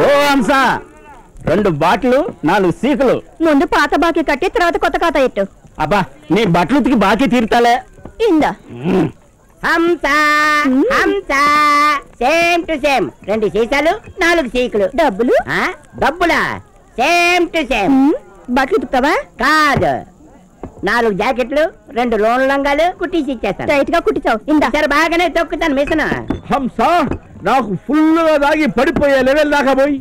ఓ హంస, 2 బాటిల్ 4 సీకులు. ముందు పాత బాకీ కట్టి తర్వాత కొత్త ఖాతా ఎట్టు. అబ్బా, నీ బట్టలు ఉతికి బాకీ తీరుతాలే. ఇందా హంస హంస, సేమ్ టు సేమ్ 2 సీసాలు 4 సీకులు. డబ్బులు? డబ్బులా? Same to same. బట్టలు ఉతుకుతావా? కాదు, 4 జాకెట్లు 2 లోన్ లంగాలు కుట్టించి ఇచ్చేస్తాను. టైట్ గా కుట్టించావు. ఇందా సరే, బాగానే తొక్కుతాను మిషన్. హంస, నాకు ఫుల్ గా దాగి పడిపోయే లెవెల్ దాకా పోయి.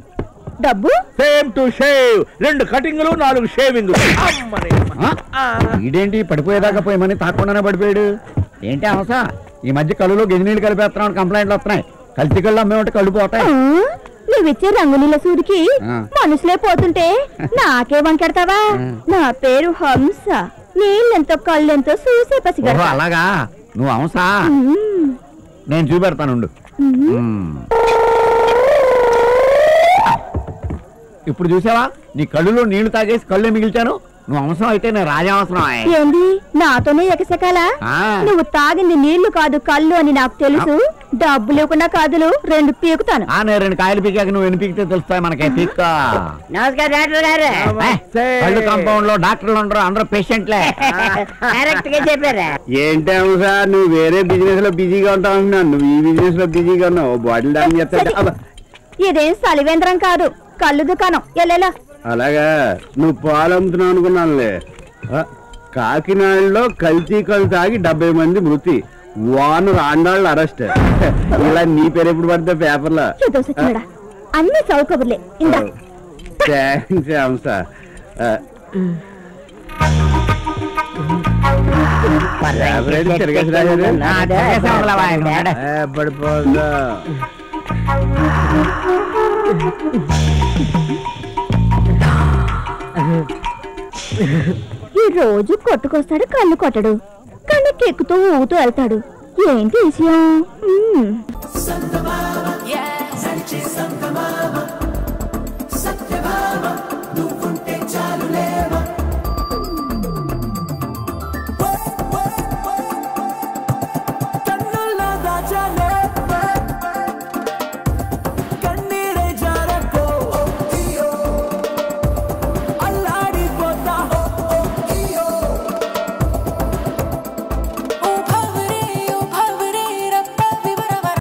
డబ్బు? Same to shave, 2 కటింగ్లు 4 shaving. ఇదేంటి పడిపోయేదాకా పోయమని తాకుండానే పడిపోయాడు ఏంటి హంస? ఈ మధ్య కళ్ళులో గెజినీళ్ళు కలిపేస్తున్నావు, కంప్లైంట్లు వస్తున్నాయి. కల్తీ కళ్ళు అమ్మేమంటే కళ్ళు పోతాయి. నువ్విచ్చే రంగునీళ్ళ సూదికి మనుషులే పోతుంటే నాకే వంకెడతావా? నా పేరు హంస. నీళ్ళెంతో కళ్ళెంతో చూసే పసిగడ. అలాగా, నువ్వు హంస. నేను చూపెడతానుండు. ఇప్పుడు చూసావా, నీ కళ్ళులో నీళ్లు తాగేసి కళ్ళే మిగిల్చాను. నువ్వు అవసరం అయితే నేను రాజావసరం. ఏంది నాతోనే ఎగసకాలా? నువ్వు తాగింది నీళ్లు కాదు కళ్ళు అని నాకు తెలుసు. డబ్బు లేకుండా కాదులు 2 పీకుతాను. నేను 2 కాయలు పీకాక నువ్వు ఎన్ని పీకితే తెలుస్తాయి మనకి. పీక్క. నమస్కారం డాక్టర్ గారు. కళ్ళు కాంపౌండ్ లో డాక్టర్లు ఉండరు, అందరూ పేషెంట్లే. కరెక్ట్ గా చెప్పారా? ఏంటి సార్, నువ్వు వేరే బిజినెస్ లో బిజీగా ఉంటావు అంటున్నాను, నువ్వు ఈ బిజినెస్ లో బిజీగా ఉన్నావు. బాటిల్ దాని చెప్తా. ఇదేం సలివేంద్రం కాదు, కళ్ళు దుకాణం. ఎల్లేలా. అలాగా, నువ్వు పాలు అమ్ముతున్నావు అనుకున్నానులే. కాకినాడలో కల్తీ కళ్ళు తాగి 70 మంది మృతి, వానరు ఆండాళ్ళు అరెస్ట్. ఇలా నీ పేరు ఎప్పుడు పడితే పేపర్లో. అన్ని సౌకర్యలే. ఇందా థ్యాంక్స్ హంస. పడిపోదా ఈ రోజు కొట్టుకొస్తాడు, కళ్ళు కొట్టడు, కళ్ళకి ఎక్కుతూ ఊగుతూ వెళ్తాడు. ఏంటి విషయం?